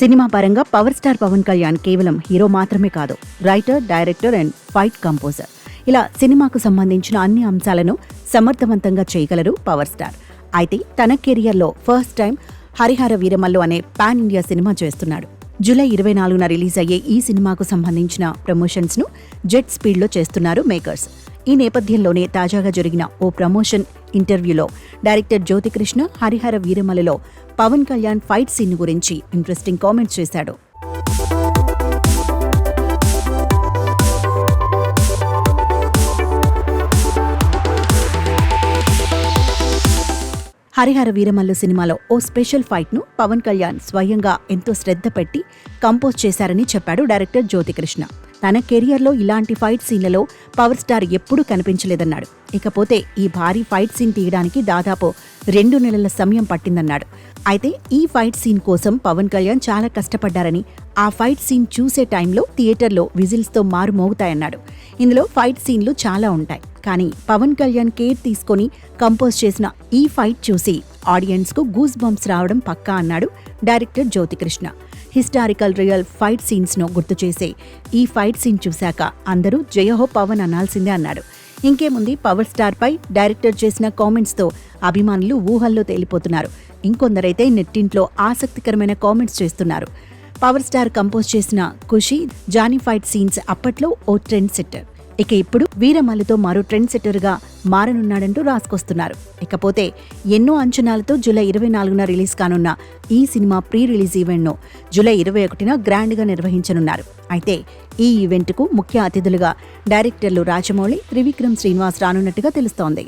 Cinema పరంగా power star Pawan Kalyan కేవలం hero మాత్రమే కాదు, writer, director and fight composer. ఇలా సినిమాకు సంబంధించిన అన్ని అంశాలను సమర్థవంతంగా చేయగలరు పవర్ స్టార్. అయితే తన కెరియర్లో ఫస్ట్ టైం హరిహర వీరమల్లు అనే పాన్ ఇండియా సినిమా చేస్తున్నాడు. జూలై 24న రిలీజ్ అయ్యే ఈ సినిమాకు సంబంధించిన ప్రమోషన్స్ ను జెట్ స్పీడ్లో చేస్తున్నారు మేకర్స్. ఈ నేపథ్యంలోనే తాజాగా జరిగిన ఓ ప్రమోషన్ ఇంటర్వ్యూలో డైరెక్టర్ జ్యోతికృష్ణ హరిహర వీరమల్లులో పవన్ కళ్యాణ్ ఫైట్ సీన్ గురించి ఇంట్రెస్టింగ్ కామెంట్స్ చేశాడు. హరిహర వీరమల్లు సినిమాలో ఓ స్పెషల్ ఫైట్ను పవన్ కళ్యాణ్ స్వయంగా ఎంతో శ్రద్ధ పెట్టి కంపోజ్ చేశారని చెప్పాడు డైరెక్టర్ జ్యోతికృష్ణ. తన కెరియర్లో ఇలాంటి ఫైట్ సీన్లలో పవర్ స్టార్ ఎప్పుడూ కనిపించలేదన్నాడు. ఇకపోతే ఈ భారీ ఫైట్ సీన్ తీయడానికి దాదాపు 2 నెలల సమయం పట్టిందన్నాడు. అయితే ఈ ఫైట్ సీన్ కోసం పవన్ కళ్యాణ్ చాలా కష్టపడ్డారని, ఆ ఫైట్ సీన్ చూసే టైంలో థియేటర్లో విజిల్స్తో మారుమోగుతాయన్నాడు. ఇందులో ఫైట్ సీన్లు చాలా ఉంటాయి, కానీ పవన్ కళ్యాణ్ కేర్ తీసుకొని కంపోజ్ చేసిన ఈ ఫైట్ చూసి ఆడియన్స్కు గూస్ బంప్స్ రావడం పక్కా అన్నాడు director Jyothikrishna. Historical real fight సీన్స్ను గుర్తు చేసే ఈ ఫైట్ సీన్ చూశాక అందరూ జయహో పవన్ అనాల్సిందే అన్నాడు. ఇంకేముంది, పవర్ స్టార్ పై డైరెక్టర్ చేసిన కామెంట్స్తో అభిమానులు ఊహల్లో తేలిపోతున్నారు. ఇంకొందరైతే నెట్టింట్లో ఆసక్తికరమైన కామెంట్స్ చేస్తున్నారు. పవర్ స్టార్ కంపోజ్ చేసిన ఖుషి, జానీ ఫైట్ సీన్స్ అప్పట్లో ఓ ట్రెండ్ సెట్టర్. ఇక ఇప్పుడు వీరమల్లుతో మరో ట్రెండ్ సెట్టర్గా మారనున్నాడంటూ రాసుకొస్తున్నారు. ఇకపోతే ఎన్నో అంచనాలతో జూలై 24న రిలీజ్ కానున్న ఈ సినిమా ప్రీ రిలీజ్ ఈవెంట్ను జూలై 21న గ్రాండ్గా నిర్వహించనున్నారు. అయితే ఈ ఈవెంట్కు ముఖ్య అతిథులుగా డైరెక్టర్లు రాజమౌళి, త్రివిక్రమ్ శ్రీనివాస్ రానున్నట్టుగా తెలుస్తోంది.